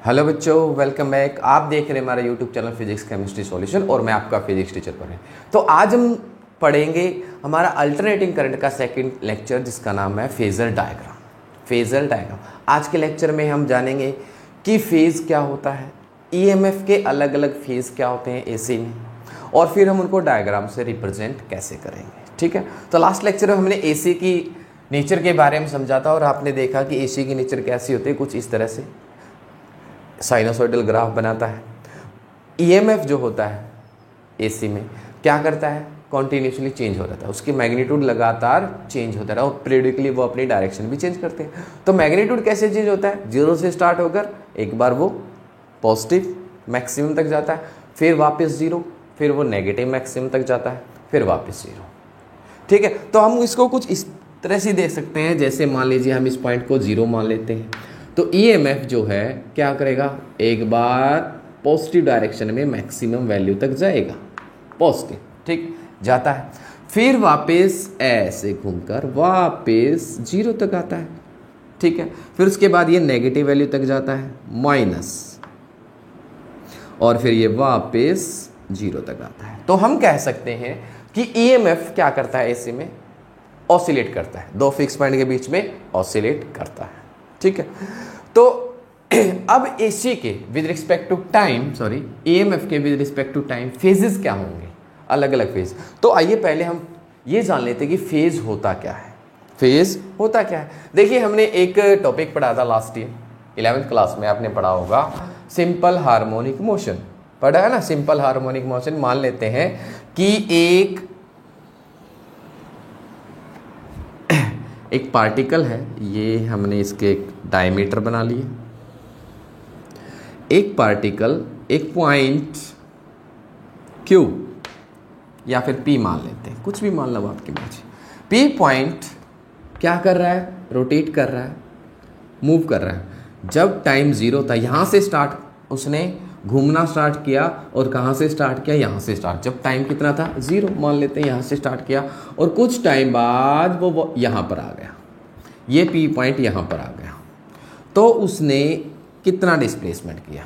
Hello बच्चों, welcome back. आप देख रहे हैं हमारा YouTube channel physics chemistry solution और मैं आपका फिजिक्स टीचर पर। तो आज हम पढ़ेंगे हमारा अल्टरनेटिंग करंट का सेकंड लेक्चर जिसका नाम है फेजर डायग्राम। फेजर डायग्राम आज के लेक्चर में हम जानेंगे कि फेज क्या होता है, ईएमएफ के अलग अलग फेज क्या होते हैं एसी में, और फिर हम उनको डायग्राम से रिप्रेजेंट कैसे करेंगे। ठीक है, तो लास्ट लेक्चर में हमने एसी की नेचर के बारे में समझा था और आपने देखा कि एसी की नेचर कैसी होती है, कुछ इस तरह से साइनोसॉइडल ग्राफ बनाता है। ईएमएफ जो होता है एसी में क्या करता है, कॉन्टिन्यूसली चेंज हो रहता है, उसकी मैग्नीट्यूड लगातार चेंज होता है और पीरियडिकली वो अपनी डायरेक्शन भी चेंज करते हैं। तो मैग्नीट्यूड कैसे चेंज होता है, जीरो से स्टार्ट होकर एक बार वो पॉजिटिव मैक्सिमम तक जाता है, फिर वापस जीरो, फिर वो नेगेटिव मैक्सिमम तक जाता है, फिर वापस जीरो। ठीक है, तो हम इसको कुछ इस तरह से देख सकते हैं, जैसे मान लीजिए हम इस पॉइंट को जीरो मान लेते हैं, तो ईएमएफ जो है क्या करेगा, एक बार पॉजिटिव डायरेक्शन में मैक्सिमम वैल्यू तक जाएगा, पॉजिटिव, ठीक जाता है, फिर वापस ऐसे घूमकर वापस जीरो तक आता है। ठीक है, फिर उसके बाद ये नेगेटिव वैल्यू तक जाता है माइनस, और फिर ये वापस जीरो तक आता है। तो हम कह सकते हैं कि ईएमएफ क्या करता है एसी में, ऑसिलेट करता है, दो फिक्स पॉइंट के बीच में ऑसिलेट करता है। ठीक है, तो अब एसी के with respect to time, sorry EMF के with respect to time phases क्या होंगे, अलग अलग फेज। तो आइए पहले हम ये जान लेते हैं कि फेज होता क्या है। फेज होता क्या है, देखिए हमने एक टॉपिक पढ़ा था लास्ट ईयर 11th क्लास में, आपने पढ़ा होगा सिंपल हार्मोनिक मोशन, पढ़ा है ना। सिंपल हार्मोनिक मोशन, मान लेते हैं कि एक पार्टिकल है, ये हमने इसके एक डायमीटर बना लिए, एक पार्टिकल एक पॉइंट Q या फिर P मान लेते हैं, कुछ भी मान लो आपकी मर्जी। P पॉइंट क्या कर रहा है, रोटेट कर रहा है, मूव कर रहा है। जब टाइम जीरो था, यहाँ से स्टार्ट उसने घूमना स्टार्ट किया, और कहाँ से स्टार्ट किया, यहाँ से स्टार्ट। जब टाइम कितना था, जीरो मान लेते हैं, यहाँ से स्टार्ट किया और कुछ टाइम बाद वो यहाँ पर आ गया, ये पी पॉइंट यहाँ पर आ गया। तो उसने कितना डिस्प्लेसमेंट किया,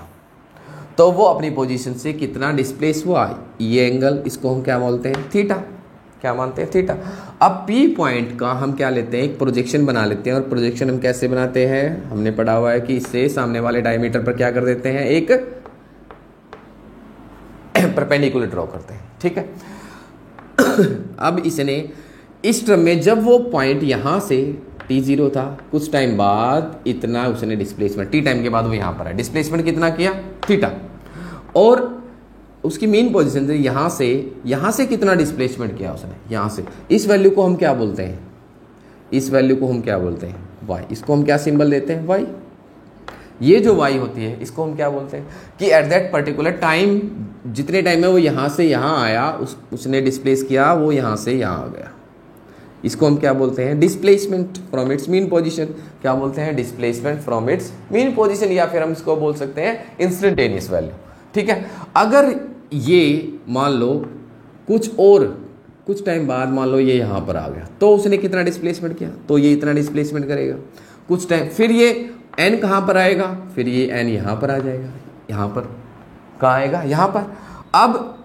तो वो अपनी पोजीशन से कितना डिस्प्लेस हुआ, ये एंगल, इसको हम क्या बोलते हैं, थीटा, क्या मानते हैं, थीटा। अब पी पॉइंट का हम क्या लेते हैं, एक प्रोजेक्शन बना लेते हैं, और प्रोजेक्शन हम कैसे बनाते हैं, हमने पढ़ा हुआ है कि इससे सामने वाले डायमीटर पर क्या कर देते हैं, एक परपेंडिकुलर ड्रॉ करते हैं। ठीक है, अब इसने इस क्रम में जब वो पॉइंट यहां से t0 था, कुछ टाइम बाद इतना उसने डिस्प्लेसमेंट, टी टाइम के बाद वो यहां पर है, डिस्प्लेसमेंट कितना किया, थीटा, और उसकी मेन पोजीशन से यहां से कितना डिस्प्लेसमेंट किया उसने, यहां से। इस वैल्यू को हम क्या बोलते हैं, इस वैल्यू को हम क्या बोलते हैं, y। इसको हम क्या सिंबल देते हैं, y। ये जो y होती है इसको हम क्या बोलते हैं कि एट दैट पर्टिकुलर टाइम, जितने टाइम में वो यहाँ से यहाँ आया, उसने डिस्प्लेस किया, वो यहाँ से यहाँ आ गया, इसको हम क्या बोलते हैं, displacement from its mean position. क्या बोलते हैं, displacement from its mean position, या फिर हम इसको बोल सकते हैं इंस्टेंटेनियस वैल्यू। ठीक है, अगर ये मान लो कुछ टाइम बाद मान लो ये यहाँ पर आ गया, तो उसने कितना डिस्प्लेसमेंट किया, तो ये इतना डिस्प्लेसमेंट करेगा कुछ टाइम, फिर ये n कहाँ पर आएगा, फिर ये n यहाँ पर आ जाएगा, यहाँ पर कहाँ आएगा, यहाँ पर। अब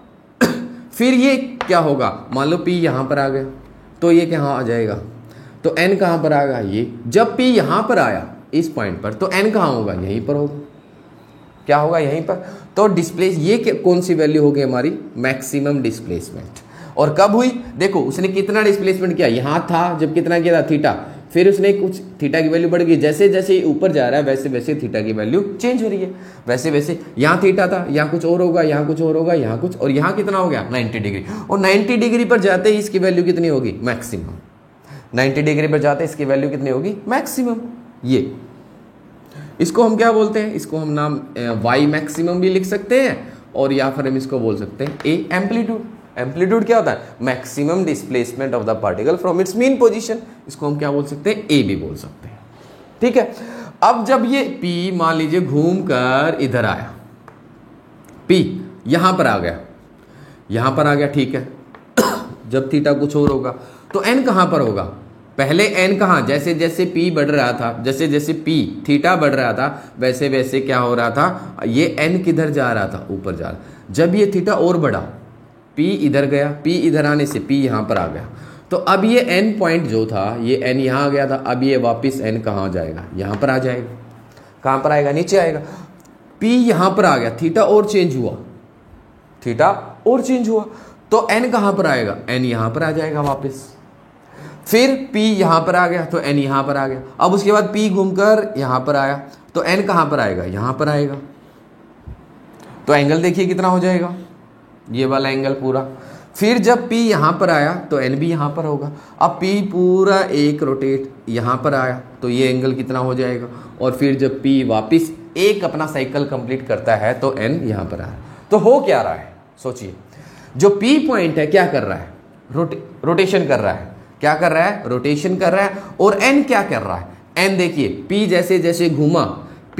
फिर ये क्या होगा, मान लो p यहाँ पर आ गया, तो ये कहाँ आ जाएगा, तो n कहाँ पर आएगा, ये जब p यहाँ पर आया इस पॉइंट पर, तो n कहाँ होगा, यहीं पर होगा, क्या होगा, यहीं पर। तो डिस्प्लेस, ये कौन सी वैल्यू होगी हमारी, मैक्सिमम डिस्प्लेसमेंट। और कब हुई, देखो उसने कितना डिस्प्लेसमेंट किया, यहाँ था जब कितना किया था, थीटा, फिर उसने कुछ थीटा की वैल्यू बढ़ गई, जैसे जैसे ऊपर जा रहा है वैसे वैसे थीटा की वैल्यू चेंज हो रही है, वैसे वैसे यहाँ थीटा था, यहाँ कुछ और होगा, यहाँ कुछ और होगा, यहाँ कुछ, और यहाँ कितना हो गया 90 डिग्री, और 90 डिग्री पर जाते ही इसकी वैल्यू कितनी होगी, मैक्सिमम। 90 डिग्री पर जाते इसकी वैल्यू कितनी होगी, मैक्सिमम। ये इसको हम क्या बोलते हैं, इसको हम नाम वाई मैक्सिमम भी लिख सकते हैं, और या फिर हम इसको बोल सकते हैं ए एम्पलीट्यूड। एम्पलीट्यूड क्या होता है, maximum displacement of the particle from its mean position, इसको हम क्या बोल सकते हैं, ए भी बोल सकते हैं। ठीक है, अब जब ये P मान लीजिए घूम कर इधर आया, P यहां पर आ गया, यहां पर आ गया, ठीक है। जब थीटा कुछ और होगा तो n कहां पर होगा, पहले n कहाँ, जैसे जैसे p बढ़ रहा था, जैसे जैसे p थीटा बढ़ रहा था, वैसे वैसे क्या हो रहा था, ये n किधर जा रहा था, ऊपर जा रहा। जब ये थीटा और बढ़ा, p इधर गया, p इधर आने से p यहाँ पर आ गया, तो अब ये n पॉइंट जो था, ये n यहाँ आ गया था, अब ये वापस n कहाँ जाएगा, यहाँ पर आ जाएगा। कहाँ पर आएगा, नीचे आएगा। p यहाँ पर आ गया, थीटा और चेंज हुआ, थीटा और चेंज हुआ, तो n कहाँ पर आएगा, n यहाँ पर आ जाएगा वापस। फिर p यहाँ पर आ गया तो n यहाँ पर आ गया। अब उसके बाद p घूमकर यहाँ पर आया तो n कहाँ पर आएगा, यहाँ पर आएगा। तो एंगल देखिए कितना हो जाएगा, ये वाला एंगल पूरा। फिर जब p यहाँ पर आया तो n भी यहाँ पर होगा। अब p पूरा एक रोटेट यहाँ पर आया तो ये एंगल कितना हो जाएगा। और फिर जब p वापस एक अपना साइकिल कंप्लीट करता है तो n यहाँ पर आया। तो हो क्या रहा है, सोचिए, जो p पॉइंट है क्या कर रहा है, रोटेशन कर रहा है। क्या कर रहा है, रोटेशन कर रहा है। और n क्या कर रहा है, n देखिए, p जैसे जैसे घूमा, p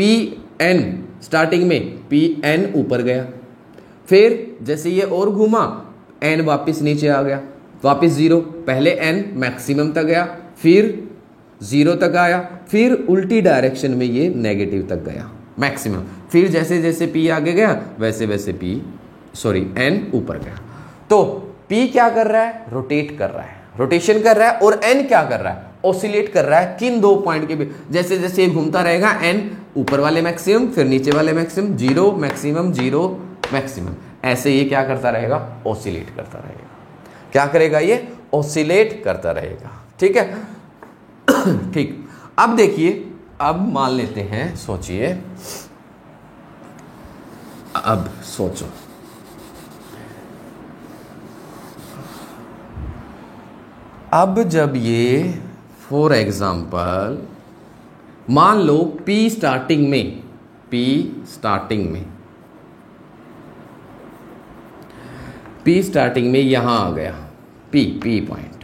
n स्टार्टिंग में p n ऊपर गया, फिर जैसे ये और घूमा n वापस नीचे आ गया, वापस जीरो। पहले n मैक्सिमम तक गया, फिर जीरो तक आया, फिर उल्टी डायरेक्शन में ये नेगेटिव तक गया, मैक्सिमम। फिर जैसे जैसे p आगे गया वैसे वैसे n ऊपर गया। तो p क्या कर रहा है, रोटेट कर रहा है, रोटेशन कर रहा है। और n क्या कर रहा है, ऑसिलेट कर रहा है। किन दो पॉइंट के बीच, जैसे जैसे घूमता रहेगा n ऊपर वाले मैक्सिमम, फिर नीचे वाले maximum, zero maximum, zero maximum, ऐसे ये क्या करता रहेगा, ऑसिलेट करता रहेगा। क्या करेगा, ये ऑसिलेट करता रहेगा। ठीक है, ठीक। अब देखिए, अब मान लेते हैं, सोचिए, अब सोचो, अब जब ये फॉर एग्जाम्पल मान लो P स्टार्टिंग में यहां आ गया, P पॉइंट,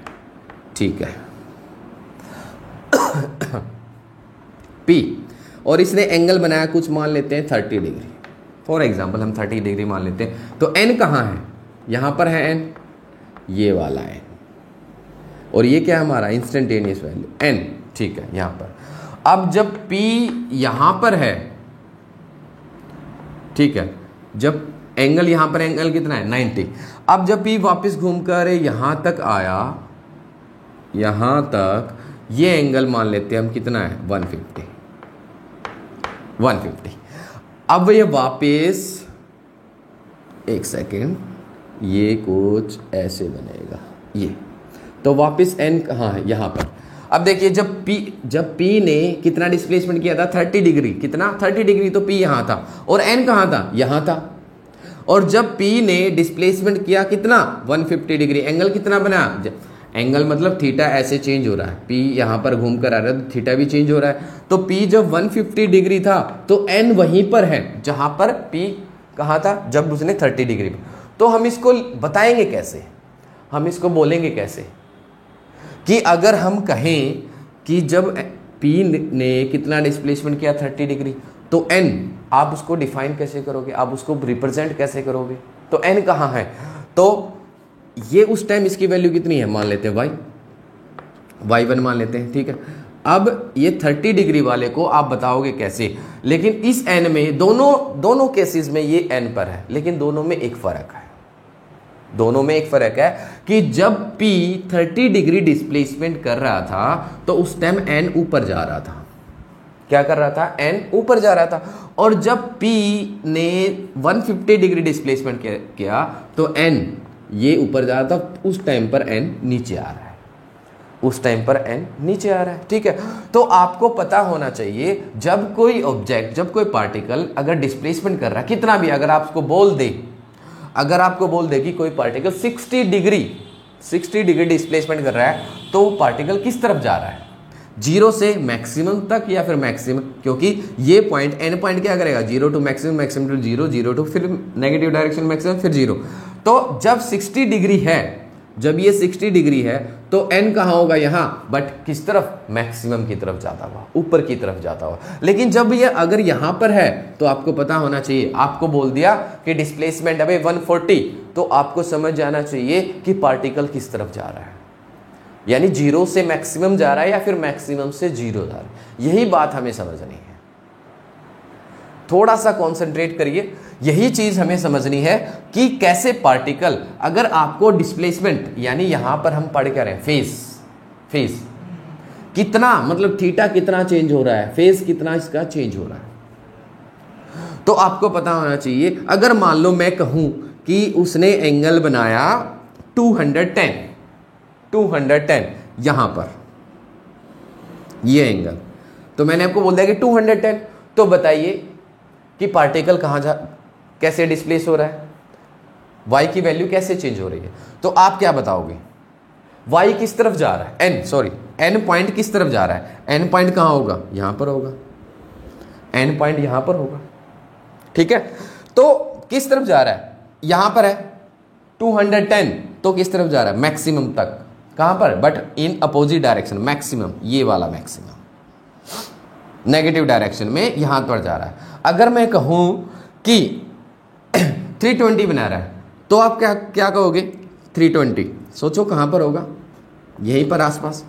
ठीक है, P, और इसने एंगल बनाया कुछ, मान लेते हैं 30 डिग्री, फॉर एग्जाम्पल हम 30 डिग्री मान लेते हैं। तो n कहाँ है, यहां पर है n, ये वाला n, और ये क्या है हमारा इंस्टेंटेनियस वैल्यू n, ठीक है, यहां पर। अब जब p यहां पर है, ठीक है, जब एंगल यहां पर, एंगल कितना है 90। अब जब p वापस घूमकर यहां तक आया, यहां तक, ये एंगल मान लेते हैं हम कितना है 150। अब ये वापस, एक सेकेंड, ये कुछ ऐसे बनेगा, ये तो वापस n कहाँ है, यहाँ पर। अब देखिए, जब p ने कितना डिस्प्लेसमेंट किया था 30 डिग्री, कितना 30 डिग्री, तो p यहाँ था, और n कहाँ था, यहाँ था। और जब p ने डिस्प्लेसमेंट किया कितना 150 डिग्री, एंगल कितना बना, एंगल मतलब थीटा ऐसे चेंज हो रहा है, p यहाँ पर घूम कर आ रहा है तो थीटा भी चेंज हो रहा है। तो p जब 150 डिग्री था तो n वहीं पर है जहाँ पर p कहाँ था, जब उसने 30 डिग्री। तो हम इसको बताएंगे कैसे, हम इसको बोलेंगे कैसे, कि अगर हम कहें कि जब P ने कितना डिस्प्लेसमेंट किया 30 डिग्री, तो n आप उसको डिफाइन कैसे करोगे, आप उसको रिप्रेजेंट कैसे करोगे। तो n कहाँ है, तो ये उस टाइम इसकी वैल्यू कितनी है, मान लेते हैं y1 मान लेते हैं, ठीक है। अब ये 30 डिग्री वाले को आप बताओगे कैसे, लेकिन इस n में दोनों केसेस में ये n पर है, लेकिन दोनों में एक फ़र्क है, दोनों में एक फ़र्क है कि जब P 30 डिग्री डिस्प्लेसमेंट कर रहा था तो उस टाइम n ऊपर जा रहा था। क्या कर रहा था, n ऊपर जा रहा था। और जब P ने 150 डिग्री डिस्प्लेसमेंट किया तो n ये ऊपर जा रहा था, उस टाइम पर n नीचे आ रहा है, उस टाइम पर n नीचे आ रहा है, ठीक है। तो आपको पता होना चाहिए, जब कोई ऑब्जेक्ट, जब कोई पार्टिकल अगर डिस्प्लेसमेंट कर रहा है कितना भी, अगर आपको बोल दे कि कोई पार्टिकल 60 डिग्री डिस्प्लेसमेंट कर रहा है, तो वो पार्टिकल किस तरफ जा रहा है, जीरो से मैक्सिमम तक या फिर मैक्सिमम, क्योंकि ये पॉइंट n पॉइंट क्या करेगा, zero to maximum, maximum to zero, zero to फिर नेगेटिव डायरेक्शन मैक्सिमम, फिर जीरो। तो जब 60 डिग्री है, जब ये 60 डिग्री है तो n कहाँ होगा, यहाँ, बट किस तरफ, मैक्सिमम की तरफ जाता हुआ, ऊपर की तरफ जाता हुआ। लेकिन जब ये अगर यहाँ पर है तो आपको पता होना चाहिए, आपको बोल दिया कि डिस्प्लेसमेंट अबे 140, तो आपको समझ जाना चाहिए कि पार्टिकल किस तरफ जा रहा है, यानी जीरो से मैक्सिमम जा रहा है या फिर मैक्सिमम से जीरो जा रहा है। यही बात हमें समझनी है, थोड़ा सा कॉन्सेंट्रेट करिए। यही चीज हमें समझनी है कि कैसे पार्टिकल, अगर आपको डिस्प्लेसमेंट, यानी यहां पर हम पढ़ क्या रहे हैं, फेज कितना, मतलब थीटा कितना चेंज हो रहा है, फेज कितना इसका चेंज हो रहा है, तो आपको पता होना चाहिए। अगर मान लो मैं कहूं कि उसने एंगल बनाया 210 यहां पर, ये एंगल, तो मैंने आपको बोल दिया कि 210, तो बताइए कि पार्टिकल कैसे डिस्प्लेस हो रहा है, y की वैल्यू कैसे चेंज हो रही है। तो आप क्या बताओगे, y किस तरफ जा रहा है, n पॉइंट किस तरफ जा रहा है, n पॉइंट कहां होगा, यहां पर होगा, n पॉइंट यहां पर होगा, ठीक है। तो किस तरफ जा रहा है, यहां पर है 210, तो किस तरफ जा रहा है, मैक्सिमम तक, कहां पर, but in opposite direction, maximum, ये वाला मैक्सिमम नेगेटिव डायरेक्शन में यहां पर जा रहा है। अगर मैं कहूं कि 320 बना रहा है, तो आप क्या कहोगे, 320, सोचो कहां पर होगा, यहीं पर आसपास।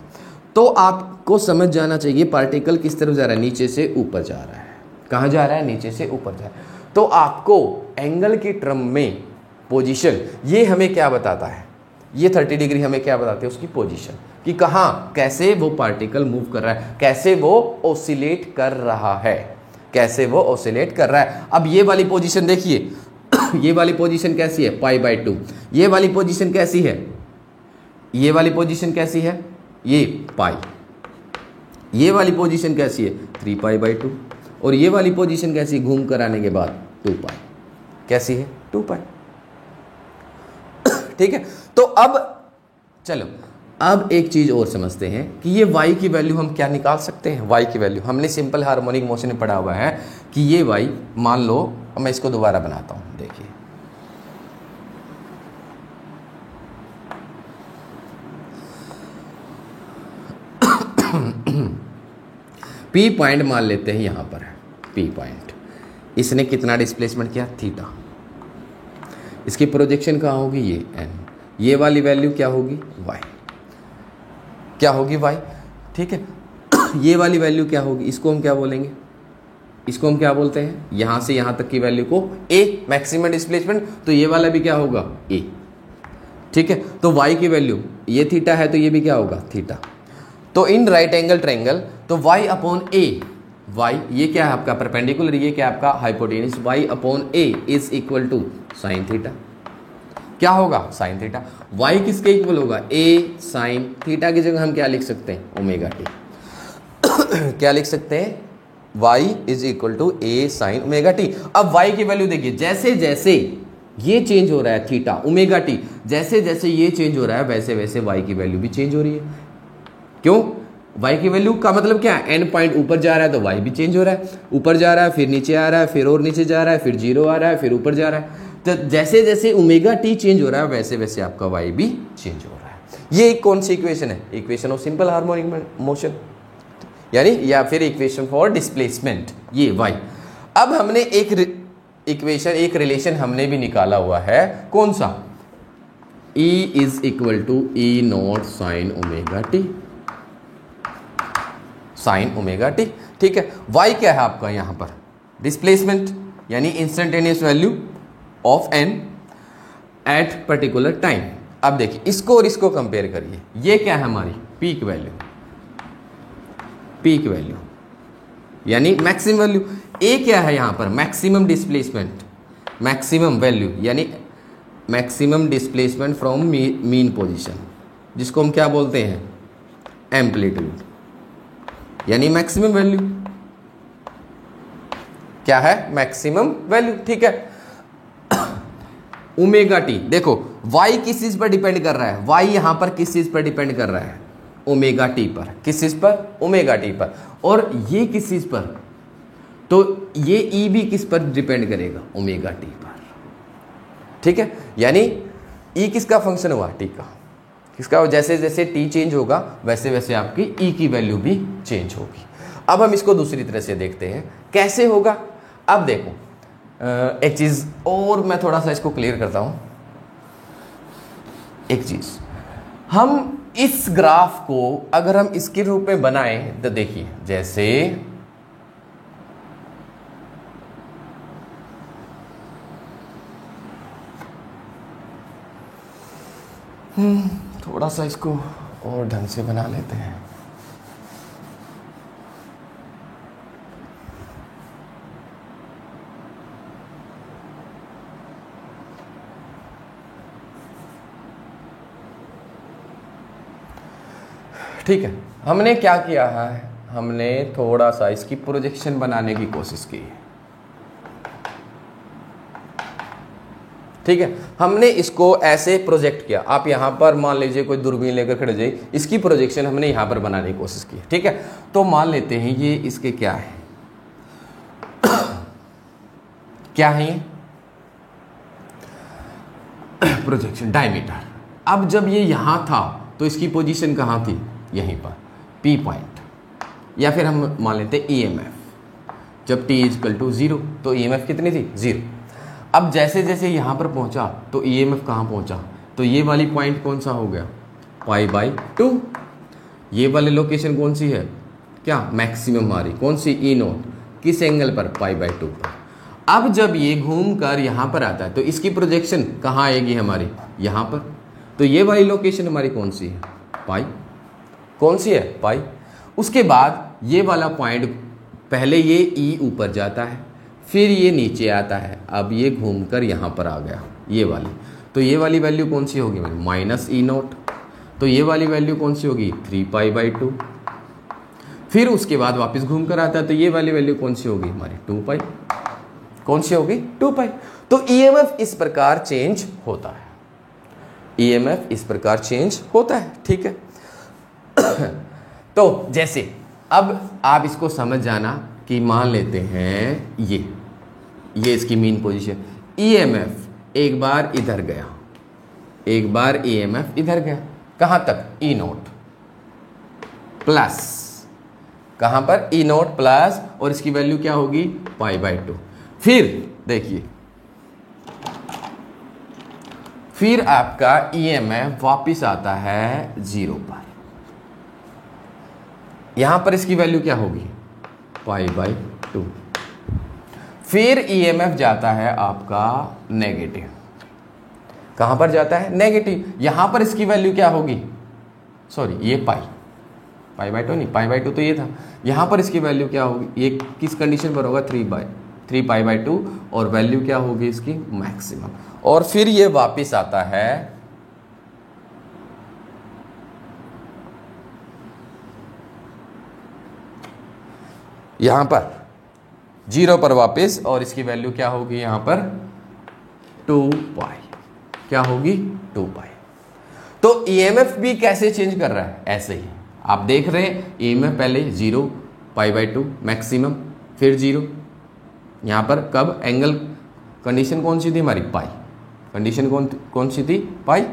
तो आपको समझ जाना चाहिए पार्टिकल किस तरफ जा रहा है, नीचे से ऊपर जा रहा है। कहां जा रहा है, नीचे से ऊपर जा रहा है। तो आपको एंगल की टर्म में पोजीशन, ये हमें क्या बताता है, ये 30 डिग्री हमें क्या बताते हैं, उसकी पोजीशन, कि कहां कैसे वो पार्टिकल मूव कर रहा है, कैसे वो ऑसिलेट कर रहा है, कैसे वो ऑसिलेट कर रहा है। अब ये वाली पोजीशन देखिए ये वाली पोजीशन कैसी है, π/2। ये वाली पोजीशन कैसी है, ये वाली पोजीशन कैसी है, ये पाई। ये वाली पोजीशन कैसी है, 3π/2। और ये वाली पोजीशन कैसी, घूम कर आने के बाद 2π, कैसी है, 2π। ठीक है। तो अब चलो, अब एक चीज और समझते हैं कि ये y की वैल्यू हम क्या निकाल सकते हैं। y की वैल्यू हमने सिंपल हार्मोनिक मोशन में पढ़ा हुआ है कि ये y, मान लो मैं इसको दोबारा बनाता हूं, देखिए P पॉइंट मान लेते हैं, यहां पर है P पॉइंट, इसने कितना डिस्प्लेसमेंट किया, थीटा। इसकी प्रोजेक्शन कहाँ होगी, ये n। ये वाली वैल्यू क्या होगी, y, क्या होगी y, ठीक है। ये वाली वैल्यू क्या होगी, इसको हम क्या बोलेंगे, इसको हम क्या बोलते हैं, यहां से यहां तक की वैल्यू को a, मैक्सिमम डिस्प्लेसमेंट, तो ये वाला भी क्या होगा, a, ठीक है। तो y की वैल्यू, ये थीटा है तो ये भी क्या होगा, थीटा। तो इन राइट एंगल ट्रायंगल, तो y अपॉन a, y ये क्या है आपका परपेंडिकुलर, ये क्या है आपका hypotenuse, y upon a is equal to sine theta. क्या होगा, साइन थीटा। y किसके इक्वल होगा, a साइन थीटा की जगह हम क्या लिख सकते हैं, ओमेगा टी। क्या लिख सकते हैं, y is equal to a sine omega t. अब y की वैल्यू देखिए, जैसे जैसे ये चेंज हो रहा है थीटा ओमेगा टी, जैसे जैसे ये चेंज हो रहा है वैसे वैसे y की वैल्यू भी चेंज हो रही है। क्यों, y की वैल्यू का मतलब क्या है, n पॉइंट ऊपर जा रहा है तो y भी चेंज हो रहा है, ऊपर जा रहा है फिर नीचे आ रहा है, फिर और नीचे जा रहा है, फिर जीरो आ रहा है, फिर ऊपर जा रहा है। तो जैसे जैसे ओमेगा टी चेंज हो रहा है वैसे वैसे आपका y भी चेंज हो रहा है। ये कौन सी इक्वेशन है, equation of simple harmonic motion, यानी या फिर इक्वेशन फॉर डिस्प्लेसमेंट, ये y। अब हमने एक इक्वेशन, एक रिलेशन हमने भी निकाला हुआ है, कौन सा, E is equal to E naught sine omega t, sine omega t, ठीक है। y क्या है आपका यहां पर, डिस्प्लेसमेंट, यानी instantaneous value of n at particular time. अब देखिए इसको और इसको कंपेयर करिए, ये क्या है हमारी पीक वैल्यू, पीक वैल्यू यानी मैक्सिमम वैल्यू। a क्या है यहां पर, मैक्सिमम डिस्प्लेसमेंट, मैक्सिमम वैल्यू यानी maximum displacement from mean position, जिसको हम क्या बोलते हैं, एम्पलीट्यूड, यानी मैक्सिमम वैल्यू। क्या है, मैक्सिमम वैल्यू, ठीक है। ओमेगा टी, देखो y किस चीज पर डिपेंड कर रहा है, y यहां पर किस चीज पर डिपेंड कर रहा है, ओमेगा टी पर, किस चीज पर, ओमेगा टी पर। और ये किस चीज पर, तो ये ई भी किस पर डिपेंड करेगा, ओमेगा टी पर, ठीक है। यानी ई किसका फंक्शन हुआ, टी का, किसका, जैसे जैसे टी चेंज होगा वैसे वैसे आपकी ई की वैल्यू भी चेंज होगी। अब हम इसको दूसरी तरह से देखते हैं कैसे होगा। अब देखो एक चीज और मैं थोड़ा सा इसको क्लियर करता हूं। एक चीज, हम इस ग्राफ को अगर हम इसके रूप में बनाएं तो देखिए, जैसे थोड़ा सा इसको और ढंग से बना लेते हैं। ठीक है, हमने क्या किया है, हमने थोड़ा सा इसकी प्रोजेक्शन बनाने की कोशिश की। ठीक है, हमने इसको ऐसे प्रोजेक्ट किया। आप यहां पर मान लीजिए कोई दूरबीन लेकर खड़े जाइए, इसकी प्रोजेक्शन हमने यहां पर बनाने की कोशिश की। ठीक है, तो मान लेते हैं ये इसके क्या है क्या है ये प्रोजेक्शन डायमीटर। अब जब ये यहां था तो इसकी पोजीशन कहां थी, यहीं पर P पॉइंट, या फिर हम मान लेते हैं EMF। जब t इक्वल टू 0 तो EMF कितनी थी, 0। अब जैसे जैसे यहां पर पहुंचा तो EMF कहां पहुंचा, तो ये वाली पॉइंट कौन सा हो गया, π/2। ये वाली लोकेशन कौन सी है, क्या मैक्सिमम हमारी कौन सी, E0, किस एंगल पर, π/2 पर। अब जब ये घूम कर यहां पर आता है तो इसकी प्रोजेक्शन कहां आएगी हमारी, यहां पर। तो ये वाली लोकेशन हमारी कौन सी है, पाई, कौन सी है, पाई। उसके बाद ये वाला पॉइंट, पहले ये E ऊपर जाता है, फिर ये नीचे आता है, अब ये घूमकर यहाँ पर आ गया, ये वाली। तो ये वाली वैल्यू कौन सी होगी हमारी, -E0। तो ये वाली वैल्यू कौन सी होगी, 3π/2। फिर उसके बाद वापस घूमकर आता है तो ये वाली वैल्यू कौन सी होगी हमारी, 2π। कौन सी होगी, 2π। तो EMF इस प्रकार चेंज होता है, EMF इस प्रकार चेंज होता है। ठीक है तो जैसे अब आप इसको समझ जाना कि मान लेते हैं ये इसकी मीन पोजीशन, EMF एक बार इधर गया, एक बार EMF इधर गया, कहां तक, E0 प्लस, कहां पर, E0 प्लस, और इसकी वैल्यू क्या होगी, π/2। फिर देखिए, फिर आपका EMF वापिस आता है 0 पर, यहां पर इसकी वैल्यू क्या होगी, π/2। फिर EMF जाता है आपका नेगेटिव, कहां पर जाता है, नेगेटिव। यहां पर इसकी वैल्यू क्या होगी, सॉरी ये π/2 नहीं, π/2 तो ये था, यहां पर इसकी वैल्यू क्या होगी, ये किस कंडीशन पर होगा, 3π/2, और वैल्यू क्या होगी इसकी, मैक्सिमम। और फिर ये वापिस आता है यहां पर 0 पर वापस, और इसकी वैल्यू क्या होगी यहां पर, 2π। क्या होगी, 2π। तो EMF भी कैसे चेंज कर रहा है, ऐसे ही आप देख रहे हैं, EMF पहले 0, π/2 मैक्सिमम, फिर 0, यहां पर कब, एंगल कंडीशन कौन सी थी हमारी, पाई। कंडीशन कौन सी थी, पाई।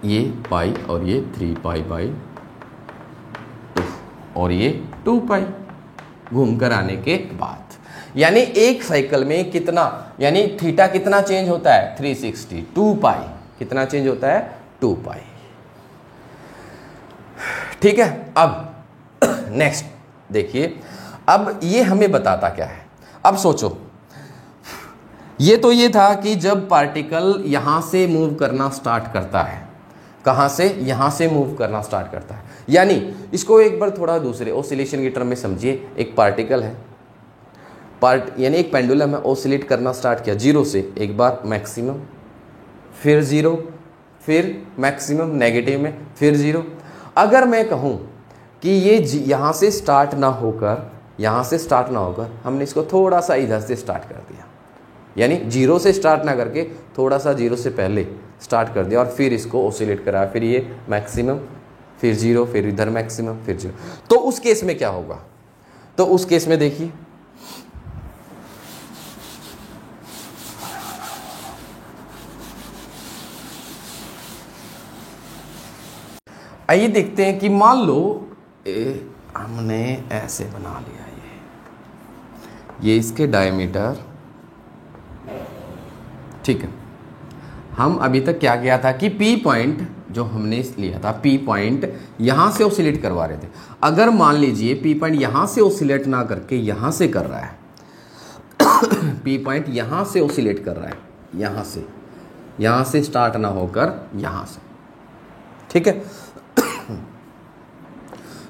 ये पाई और ये 3π/2 और ये 2π घूम कर आने के बाद, यानी एक साइकिल में कितना, यानी थीटा कितना चेंज होता है, 360, 2π कितना चेंज होता है, 2π। ठीक है, अब नेक्स्ट देखिए, अब ये हमें बताता क्या है। अब सोचो, ये तो ये था कि जब पार्टिकल यहां से मूव करना स्टार्ट करता है, कहां से, यहां से मूव करना स्टार्ट करता है, यानी इसको एक बार थोड़ा दूसरे ऑसिलेशन की टर्म में समझिए। एक पार्टिकल है, यानी एक पेंडुलम है, ऑसिलेट करना स्टार्ट किया 0 से, एक बार मैक्सिमम, फिर 0, फिर मैक्सिमम नेगेटिव में, फिर 0। अगर मैं कहूं कि ये यहां से स्टार्ट ना होकर, यहां से स्टार्ट ना होकर, हमने इसको थोड़ा सा इधर से स्टार्ट कर दिया, यानी 0 से स्टार्ट ना करके थोड़ा सा 0 से पहले स्टार्ट कर दिया, और फिर इसको ऑसिलेट करा, फिर ये मैक्सिमम, फिर 0, फिर इधर मैक्सिमम, फिर 0। तो उस केस में क्या होगा, तो उस केस में देखिए, आइए देखते हैं कि मान लो हमने ऐसे बना लिया, ये इसके डायमीटर, ठीक है। हम अभी तक क्या किया था कि P पॉइंट जो हमने लिया था P पॉइंट यहाँ से ऑसिलेट करवा रहे थे, अगर मान लीजिए P पॉइंट यहाँ से ऑसिलेट ना करके यहाँ से कर रहा है P पॉइंट यहाँ से ऑसिलेट कर रहा है, यहाँ से स्टार्ट ना होकर यहाँ से, ठीक है।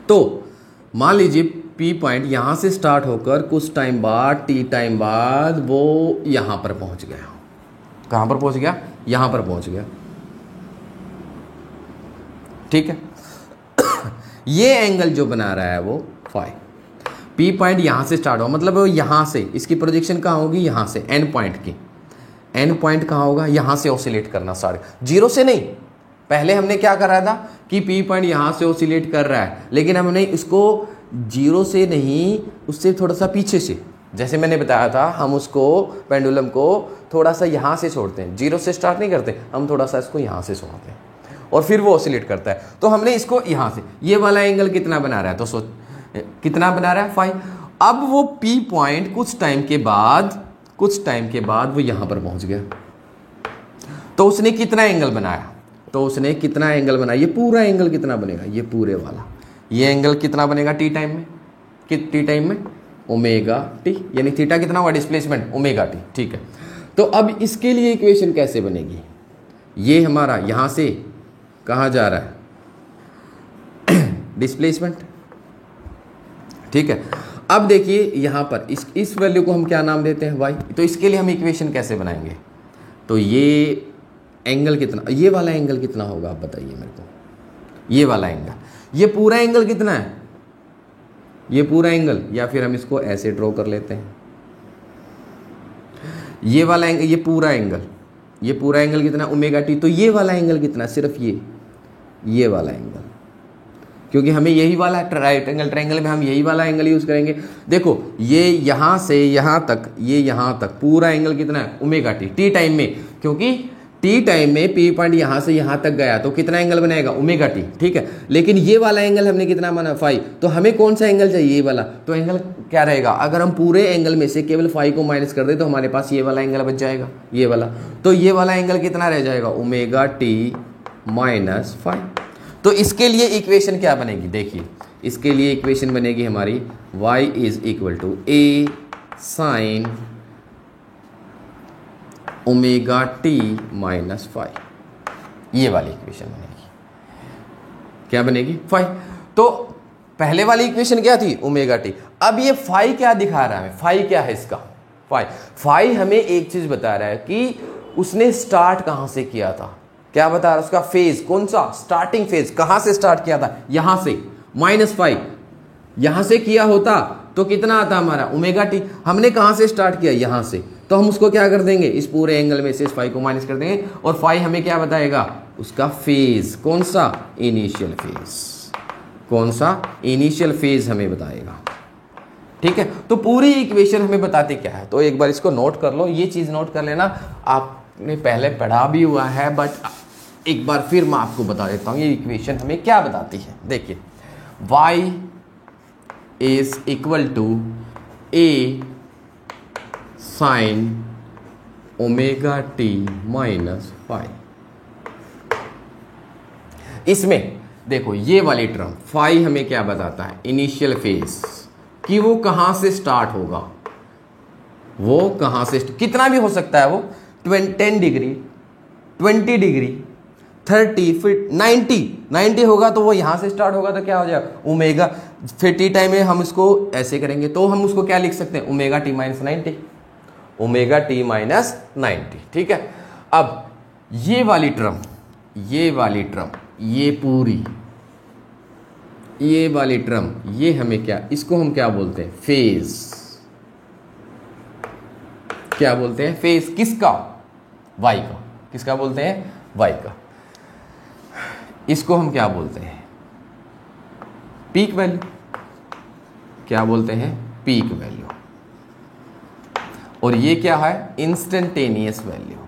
तो मान लीजिए P पॉइंट यहाँ से स्टार्ट होकर कुछ टाइम बाद, T टाइम बाद वो यहाँ पर पहुँच गया। कहाँ पर पहुँच गया? यहाँ पर पहुँच गया, ठीक है। ये एंगल जो बना रहा है वो फाई। P पॉइंट यहाँ से स्टार्ट हुआ, मतलब यहाँ से इसकी प्रोजेक्शन कहाँ होगी? यहाँ से एंड पॉइंट की। एंड पॉइंट कहाँ होगा? यहाँ से ऑसिलेट करना स्टार्ट, जीरो से नहीं। पहले हमने क्या कर रहा था कि P पॉइंट यहाँ से ऑसिलेट कर रहा है, लेकिन हमने इसको जीरो से नहीं, उससे थोड़ा सा पीछे से, जैसे मैंने बताया था, हम उसको पेंडुलम को थोड़ा सा यहाँ से छोड़ते हैं, जीरो से स्टार्ट नहीं करते, हम थोड़ा सा इसको यहाँ से छोड़ते हैं और फिर वो ऑसिलेट करता है। तो हमने इसको यहाँ से, ये वाला एंगल कितना बना रहा है? तो सोच कितना बना रहा है? फाई। अब वो P पॉइंट कुछ टाइम के बाद वो यहाँ पर पहुँच गया, तो उसने कितना एंगल बनाया? ये पूरा एंगल कितना बनेगा? ये पूरे वाला, ये एंगल कितना बनेगा टी टाइम में? ओमेगा टी, यानी थीटा कितना हुआ? डिस्प्लेसमेंट ओमेगा टी, ठीक है। तो अब इसके लिए इक्वेशन कैसे बनेगी? ये हमारा यहाँ से कहाँ जा रहा है? डिस्प्लेसमेंट, ठीक है। अब देखिए यहाँ पर इस वैल्यू को हम क्या नाम देते हैं? वाई। तो इसके लिए हम इक्वेशन कैसे बनाएंगे? तो ये एंगल कितना, ये वाला एंगल कितना होगा आप बताइए मेरे को? ये वाला एंगल, ये पूरा एंगल कितना है? ये पूरा एंगल, या फिर हम इसको ऐसे ड्रॉ कर लेते हैं, ये वाला एंगल, ये पूरा एंगल कितना? Omega T. तो ये वाला एंगल कितना? सिर्फ ये वाला एंगल, क्योंकि हमें यही वाला राइट एंगल ट्रायंगल में हम यही वाला एंगल यूज करेंगे। देखो ये यहाँ से यहाँ तक, ये यहाँ तक पूरा एंगल कितना है? Omega T. टी टाइम में, क्योंकि टी टाइम में P पॉइंट यहाँ से यहाँ तक गया तो कितना एंगल बनेगा? ओमेगा टी, ठीक है। लेकिन ये वाला एंगल हमने कितना माना? फाई। तो हमें कौन सा एंगल चाहिए? ये वाला। तो एंगल क्या रहेगा? अगर हम पूरे एंगल में से केवल फाई को माइनस कर दे तो हमारे पास ये वाला एंगल बच जाएगा, ये वाला। तो ये वाला एंगल कितना रह जाएगा? Omega t minus phi. तो इसके लिए इक्वेशन क्या बनेगी? देखिए इसके लिए इक्वेशन बनेगी हमारी y is equal to a sine omega t minus phi. ये वाली इक्वेशन बनेगी। क्या बनेगी? फाई। तो पहले वाली इक्वेशन क्या थी? Omega t. अब ये फाई क्या दिखा रहा है? फाई क्या है इसका? फाई हमें एक चीज बता रहा है कि उसने स्टार्ट कहां से किया था। क्या बता रहा है? उसका फेज कौन सा? स्टार्टिंग फेज कहां से स्टार्ट किया था? यहां से, माइनस फाई। यहां से किया होता तो कितना आता हमारा? Omega T. हमने कहां से स्टार्ट किया? यहां से। तो हम उसको क्या कर देंगे? इस पूरे एंगल में से इस फाई को माइनस कर देंगे, और फाई हमें क्या बताएगा? उसका फेज कौन सा? Initial phase. कौन सा? इनिशियल फेज हमें बताएगा, ठीक है। तो पूरी इक्वेशन हमें बताते क्या है? तो एक बार इसको नोट कर लो, ये चीज नोट कर लेना। आपने पहले पढ़ा भी हुआ है, बट एक बार फिर मैं आपको बता देता हूं ये इक्वेशन हमें क्या बताती है। देखिए y is equal to a sine omega t minus phi. इसमें देखो ये वाली टर्म फाई हमें क्या बताता है? इनिशियल फेज, कि वो कहां से स्टार्ट होगा, वो कहां से, कितना भी हो सकता है वो, 10 डिग्री, 20 डिग्री, 30 फिर 90 होगा तो वो यहां से स्टार्ट होगा तो क्या हो जाएगा? ओमेगा। फिर टी टाइम में हम इसको ऐसे करेंगे तो हम उसको क्या लिख सकते हैं? Omega t minus 90, omega t minus 90, ठीक है। अब ये वाली टर्म, ये पूरी, ये वाली टर्म, ये हमें क्या, इसको हम क्या बोलते हैं? फेज। क्या बोलते हैं? फेज। किसका? वाई का। किसका बोलते हैं? वाई का। इसको हम क्या बोलते हैं? Peak value. क्या बोलते हैं? Peak value. और ये क्या है? Instantaneous value.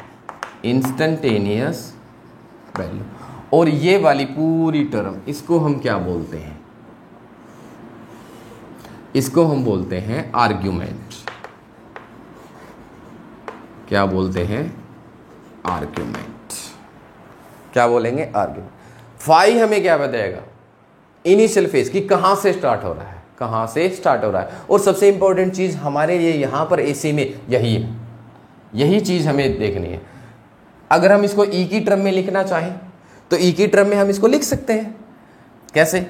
Instantaneous value. और ये वाली पूरी टर्म, इसको हम क्या बोलते हैं? इसको हम बोलते हैं आर्ग्यूमेंट। क्या बोलते हैं? आर्ग्यूमेंट। क्या बोलेंगे? आर्ग्यूमेंट। फाई हमें क्या बताएगा, इनिशियल फेज की कहां से स्टार्ट हो रहा है, कहां से स्टार्ट हो रहा है। और सबसे इंपॉर्टेंट चीज हमारे लिए यहां पर एसी में यही चीज हमें देखनी है। अगर हम इसको ई की टर्म में लिखना चाहें तो ई की टर्म में हम इसको लिख सकते हैं। कैसे,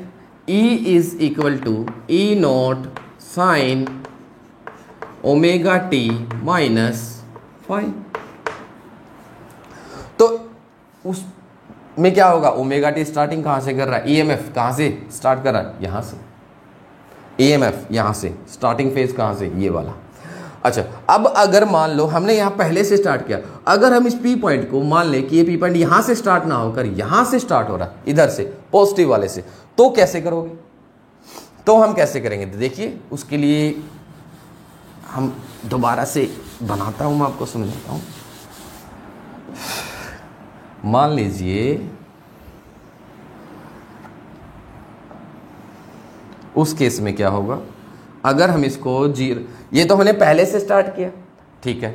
E is equal to E naught sine omega t minus phi. तो उस में क्या होगा, ओमेगा टी स्टार्टिंग कहां से कर रहा है, ईएमएफ कहां से स्टार्ट कर रहा है, यहां से। ईएमएफ यहां से, स्टार्टिंग फेज कहां से, ये वाला। अच्छा, अब अगर मान लो हमने यहां पहले से स्टार्ट किया, अगर हम इस पी पॉइंट को मान ले कि ये पी पॉइंट यहां से स्टार्ट ना होकर यहां से स्टार्ट हो रहा है, इधर से पॉजिटिव वाले से, तो कैसे करोगे, तो हम कैसे करेंगे, तो देखिए उसके लिए हम दोबारा से बनाता हूं, मैं आपको समझाता हूं। मान लीजिए उस केस में क्या होगा, अगर हम इसको जीरो, ये तो हमने पहले से स्टार्ट किया, ठीक है।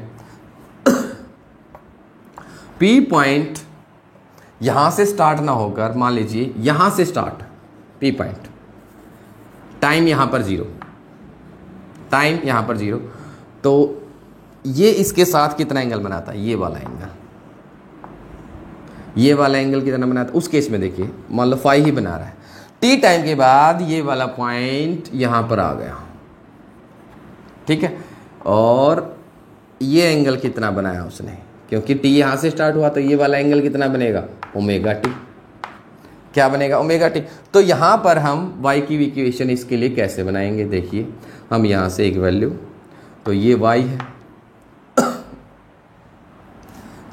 पी पॉइंट यहां से स्टार्ट ना होकर मान लीजिए यहां से स्टार्ट, पी पॉइंट, टाइम यहां पर जीरो, टाइम यहां पर जीरो, तो ये इसके साथ कितना एंगल बनाता है, ये वाला एंगल, ये वाला एंगल कितना बनाता है। उस केस में देखिए मान लो फाई ही बना रहा है, टी टाइम के बाद ये वाला पॉइंट यहां पर आ गया, ठीक है। और ये एंगल कितना बनाया उसने, क्योंकि टी यहां से स्टार्ट हुआ तो ये वाला एंगल कितना बनेगा, ओमेगा टी, क्या बनेगा, ओमेगा टी। तो यहां पर हम y की इक्वेशन इसके लिए कैसे बनाएंगे, देखिए हम यहां से एक वैल्यू, तो ये y है,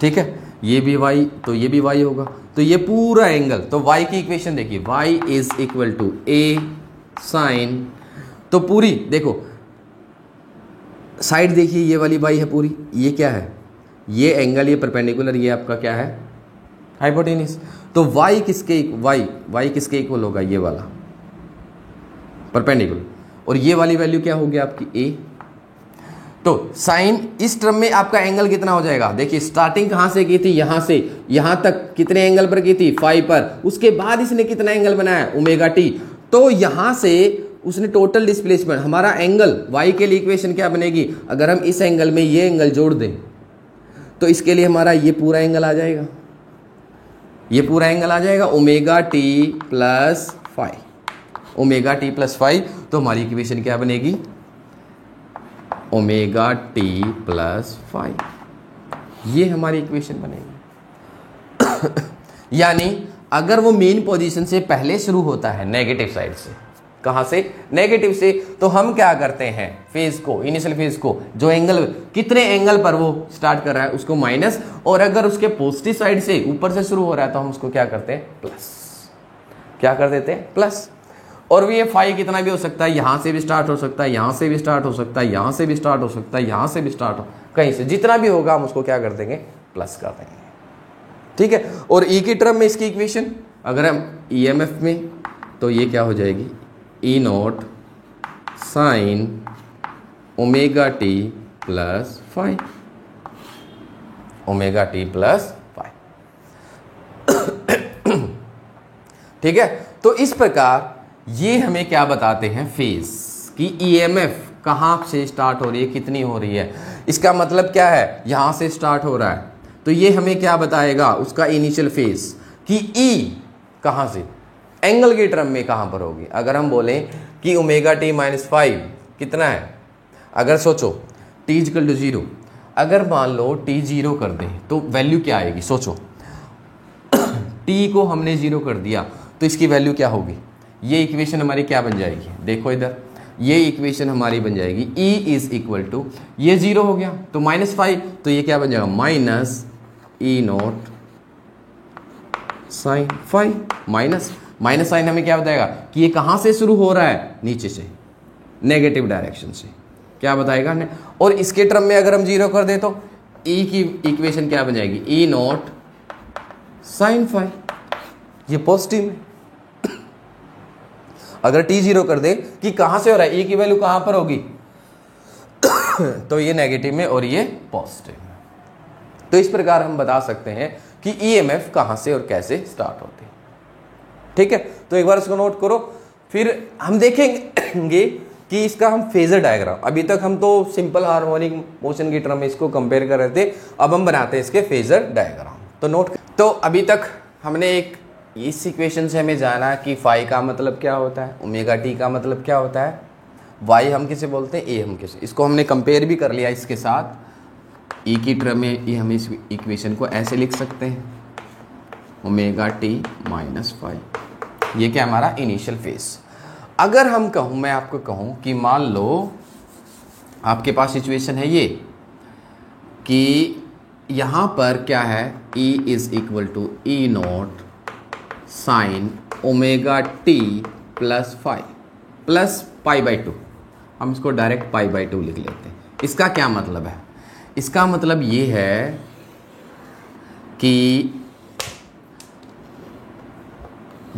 ठीक है, ये भी y, तो ये भी y होगा, तो ये पूरा एंगल, तो y की इक्वेशन देखिए, y is equal to a sine, तो पूरी देखो साइड देखिए, ये वाली y है पूरी, ये क्या है, ये एंगल, ये परपेंडिकुलर, ये आपका क्या है, हाइपोटेन्यूस। तो y किसके इक्वल होगा, ये वाला परपेंडिकुलर, और ये वाली वैल्यू क्या होगी आपकी a। तो साइन इस टर्म में आपका एंगल कितना हो जाएगा, देखिए स्टार्टिंग कहां से की थी, यहां से यहां तक कितने एंगल पर की थी, फाई पर, उसके बाद इसने कितना एंगल बनाया, ओमेगा टी। तो यहां से उसने टोटल डिस्प्लेसमेंट, हमारा एंगल y के लिए इक्वेशन क्या बनेगी, अगर हम इस एंगल में ये एंगल जोड़ दें तो इसके लिए हमारा ये पूरा एंगल आ जाएगा, ये पूरा एंगल आ जाएगा omega T plus phi, omega T plus phi. तो हमारी इक्वेशन क्या बनेगी, ओमेगा टी प्लस फाई, ये हमारी इक्वेशन बनेगी। यानी अगर वो मेन पोजीशन से पहले शुरू होता है नेगेटिव साइड से, कहां से, नेगेटिव से, तो हम क्या करते हैं, फेज को, इनिशियल फेज को, जो एंगल, कितने एंगल पर वो स्टार्ट कर रहा है उसको माइनस, और अगर उसके पॉजिटिव साइड से ऊपर से शुरू हो रहा है तो हम उसको क्या करते हैं, प्लस, क्या कर देते हैं, प्लस। और ये फाई कितना भी हो सकता है, यहां से भी स्टार्ट हो सकता है, यहां से भी स्टार्ट हो सकता है, यहां से भी स्टार्ट हो सकता है, यहां से भी स्टार्ट हो, कहीं से जितना भी होगा हम उसको क्या कर देंगे, प्लस कर देंगे, ठीक है। और ई की टर्म में इसकी इक्वेशन अगर हम ईएमएफ में, तो ये क्या हो जाएगी, E naught sine omega T plus phi, omega T plus phi, ठीक है। तो इस प्रकार ये हमें क्या बताते हैं, फेज की ईएमएफ कहां से स्टार्ट हो रही है, कितनी हो रही है, इसका मतलब क्या है, यहां से स्टार्ट हो रहा है, तो ये हमें क्या बताएगा, उसका इनिशियल फेज कि ई कहां से, एंगल की टर्म में कहां पर होगी। अगर हम बोलें कि ओमेगा टी माइनस फाइव कितना है, अगर सोचो टी इक्वल टू जीरो, अगर मान लो टी जीरो कर दें तो वैल्यू क्या आएगी, सोचो टी को हमने जीरो कर दिया तो इसकी वैल्यू क्या होगी, ये इक्वेशन हमारी क्या बन जाएगी, देखो इधर, ये इक्वेशन हमारी बन जाएगी E इज इक्वल टू, ये जीरो हो गया तो माइनस फाइव, तो ये क्या बन जाएगा, minus E naught sine five, minus minus sine हमें क्या बताएगा कि ये कहां से शुरू हो रहा है, नीचे से, नेगेटिव डायरेक्शन से, क्या बताएगा ने? और इसके टर्म में अगर हम जीरो कर दे तो E की इक्वेशन क्या बन जाएगी, ई नॉट साइन फाइव, ये पॉजिटिव है। अगर टी जीरो कर दे कि कहां से हो रहा है, E की वैल्यू कहां पर होगी तो ये नेगेटिव में और ये पॉजिटिव में। तो इस प्रकार हम बता सकते हैं कि ईएमएफ कहां से और कैसे स्टार्ट होते हैं। ठीक है, तो एक बार इसको नोट करो। फिर हम देखेंगे कि इसका हम फेजर डायग्राम, अभी तक हम तो सिंपल हार्मोनिक मोशन की टर्म में इसको कंपेयर कर रहे थे, अब हम बनाते हैं इसके फेजर डायग्राम। तो नोट, तो अभी तक हमने एक इस इक्वेशन से हमें जाना कि फाई का मतलब क्या होता है, ओमेगा टी का मतलब क्या होता है, वाई हम किसे बोलते हैं, ए हम किसे, इसको हमने कंपेयर भी कर लिया इसके साथ। ई की टर्म में ये हम इस इक्वेशन को ऐसे लिख सकते हैं, ओमेगा टी माइनस फाई, ये क्या हमारा इनिशियल फेज। अगर हम कहूँ, मैं आपको कहूँ कि मान लो आपके पास सिचुएशन है ये कि यहाँ पर क्या है, E is equal to E naught sine omega T plus phi plus pi by two, हम इसको डायरेक्ट पाई बाई टू लिख लेते हैं। इसका क्या मतलब है, इसका मतलब ये है कि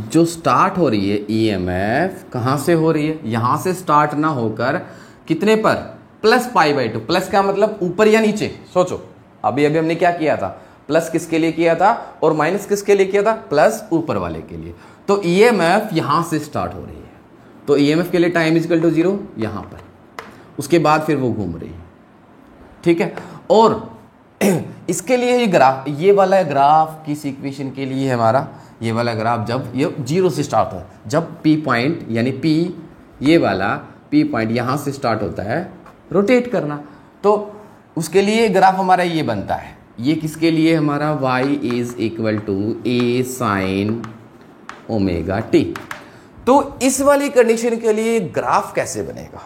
जो स्टार्ट हो रही है ईएमएफ कहाँ से हो रही है, यहाँ से स्टार्ट ना होकर कितने पर, plus pi by to. Plus का मतलब ऊपर या नीचे, सोचो अभी अभी हमने क्या किया था, प्लस किसके लिए किया था और माइनस किसके लिए किया था, प्लस ऊपर वाले के लिए। तो ईएमएफ यहाँ से स्टार्ट हो रही है, तो ईएमएफ के लिए टाइम इक्वल टू 0 यहाँ पर, उसके बाद फिर वो घूम रही है, ठीक है। और इसके लिए ये ग्राफ, ये वाला ग्राफ किस इक्वेशन के लिए है हमारा, ये वाला ग्राफ जब ये 0 से स्टार्ट होता है, जब P पॉइंट यानी P, ये वाला P पॉइंट यहाँ से स्टार्ट होता है रोटेट करना, तो उसके लिए ग्राफ हमारा ये बनता है। ये किसके लिए हमारा, y is equal to A sine omega T. तो इस वाली कंडीशन के लिए ग्राफ कैसे बनेगा,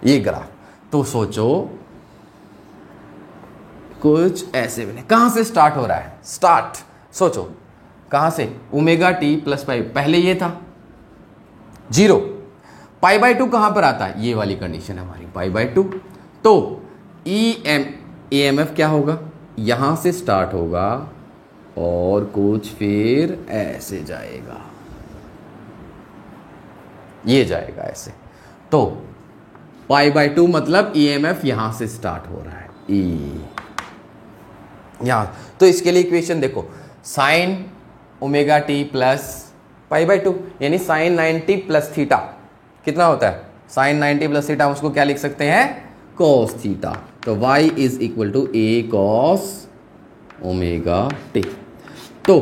ये ग्राफ, तो सोचो कुछ ऐसे बने। कहां से स्टार्ट हो रहा है, स्टार्ट सोचो कहां से, ओमेगा टी प्लस पाई, पहले ये था 0, पाई बाई टू कहां पर आता है, ये वाली कंडीशन हमारी पाई बाई टू। तो EMF क्या होगा, यहां से स्टार्ट होगा और कुछ फिर ऐसे जाएगा, ये जाएगा ऐसे। तो पाई बाई टू मतलब EMF यहां से स्टार्ट हो रहा है, यहां। तो इसके लिए इक्वेशन देखो, sign omega T plus pi by to, यानी साइन 90 प्लस थीटा कितना होता है, साइन 90 प्लस थीटा, उसको क्या लिख सकते हैं, कॉस थीटा। तो y is equal to A cos omega T. तो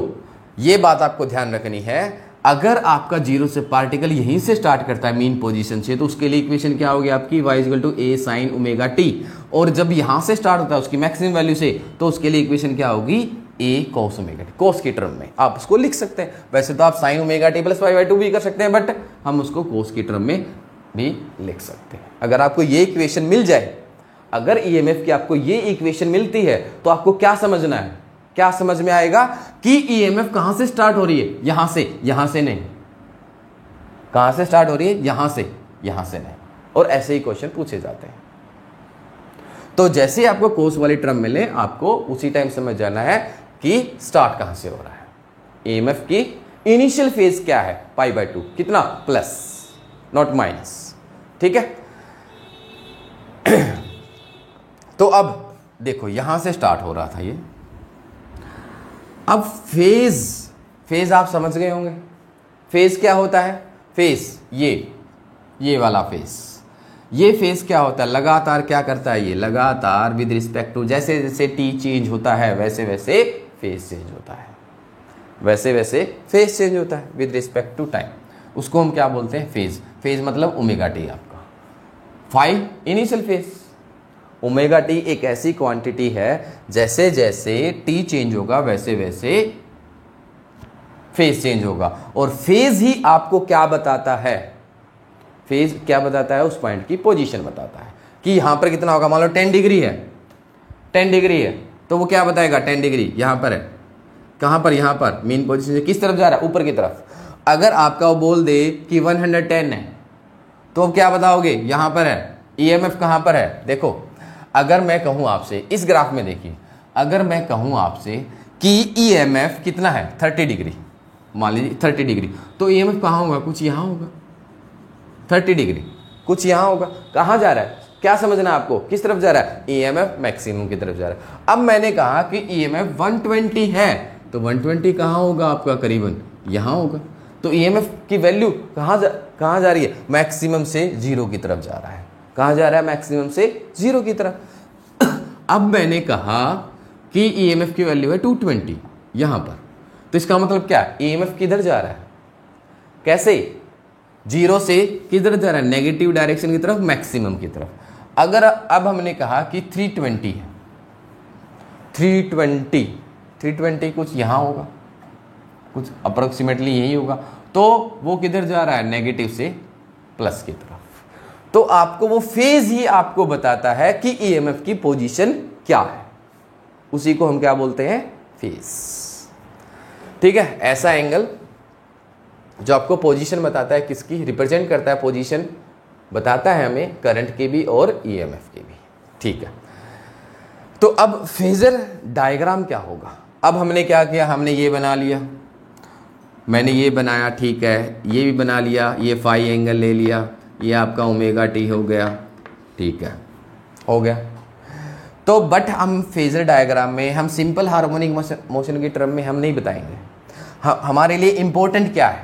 ये बात आपको ध्यान रखनी है, अगर आपका 0 से पार्टिकल यहीं से स्टार्ट करता है मीन पोजीशन से, तो उसके लिए इक्वेशन क्या होगी आपकी, y is equal to A sine omega T. और जब यहां से स्टार्ट होता है उसकी मैक्सिमम वैल्यू से, तो उसके लिए इक्वेशन क्या होगी, ए कॉस ओमेगा टी। कॉस की टर्म में आप उसको लिख सकते हैं, वैसे तो आप sign omega T plus pi by to भी कर सकते हैं, बट हम उसको कॉस की टर्म में भी लिख सकते हैं। अगर आपको ये इक्वेशन मिल जाए, अगर ईएमएफ की आपको ये इक्वेशन मिलती है, तो आपको क्या समझना है, क्या समझ में आएगा कि ईएमएफ कहां से स्टार्ट हो रही है, यहां से नहीं, कहां से स्टार्ट हो रही है, यहां से नहीं। और ऐसे ही क्वेश्चन पूछे जाते हैं। तो जैसे ही आपको कोस वाली टर्म मिले, आपको उसी टाइम समझ जाना है कि स्टार्ट कहां से हो रहा है। ईएमएफ की इनिशियल फेज क्या है, पाई बाई टू, कितना, प्लस नॉट माइनस, ठीक है। तो अब देखो यहां से स्टार्ट हो रहा था ये, अब फेज आप समझ गए होंगे। फेज क्या होता है, फेज ये वाला फेज, ये फेज क्या होता है, लगातार क्या करता है, ये लगातार विद रिस्पेक्ट टू, जैसे जैसे टी चेंज होता है वैसे वैसे फेज चेंज होता है, वैसे वैसे फेज चेंज होता है विद रिस्पेक्ट टू टाइम। उसको हम क्या बोलते हैं, फेज। फेज मतलब ओमेगा टी आपका, phi initial phase. Omega T एक ऐसी क्वांटिटी है, जैसे जैसे टी चेंज होगा वैसे वैसे फेज चेंज होगा। और फेज ही आपको क्या बताता है, फेज क्या बताता है, उस पॉइंट की पोजीशन बताता है कि यहां पर कितना होगा। मान लो 10 डिग्री है, 10 डिग्री है, तो वो क्या बताएगा, 10 डिग्री यहां पर है, कहां पर, यहां पर मीन पोजीशन से किस तरफ जा रहा है, ऊपर की तरफ। अगर आपका वो बोल दे कि 110 है, तो अब क्या बताओगे, यहां पर है। ईएमएफ कहां पर है, देखो अगर मैं कहूं आपसे, इस ग्राफ में देखिए, अगर मैं कहूं आपसे कि ईएमएफ कितना है 30 डिग्री, मान लीजिए 30 डिग्री, तो ईएमएफ कहां होगा, कुछ यहां होगा। 30 डिग्री कुछ यहां होगा, कहां जा रहा है, क्या समझना है आपको, किस तरफ जा रहा है, ईएमएफ मैक्सिमम की तरफ जा रहा है। अब मैंने कहा कि ईएमएफ 120 है, तो 120 कहां होगा आपका, करीबन यहां होगा। तो ईएमएफ की वैल्यू कहाँ जा रही है? मैक्सिमम से जीरो की तरफ जा रहा है। कहाँ जा रहा है? मैक्सिमम से जीरो की तरफ। अब मैंने कहा कि ईएमएफ की वैल्यू है 220 यहां पर, तो इसका मतलब क्या है? ईएमएफ किधर जा रहा है? कैसे? जीरो से किधर जा रहा है? नेगेटिव डायरेक्शन की तरफ, मैक्सिमम की तरफ। अगर अब हमने कहा कि 320 है, 320 कुछ यहां होगा, कुछ अप्रोक्सीमेटली यही होगा, तो वो किधर जा रहा है? नेगेटिव से प्लस की तरफ। तो आपको वो फेज ही आपको बताता है कि ईएमएफ की पोजीशन क्या है, उसी को हम क्या बोलते हैं? फेज। ठीक है, ऐसा एंगल जो आपको पोजीशन बताता है, किसकी रिप्रेजेंट करता है? पोजीशन बताता है हमें करंट की भी और ईएमएफ की भी। ठीक है, तो अब फेजर डायग्राम क्या होगा? अब हमने क्या किया? हमने ये बना लिया, मैंने ये बनाया, ठीक है, ये भी बना लिया, ये फाई एंगल ले लिया, ये आपका ओमेगा टी हो गया, ठीक है, हो गया। तो बट हम फेजर डायग्राम में हम सिंपल हार्मोनिक मोशन की टर्म में हम नहीं बताएंगे। हमारे लिए इंपॉर्टेंट क्या है?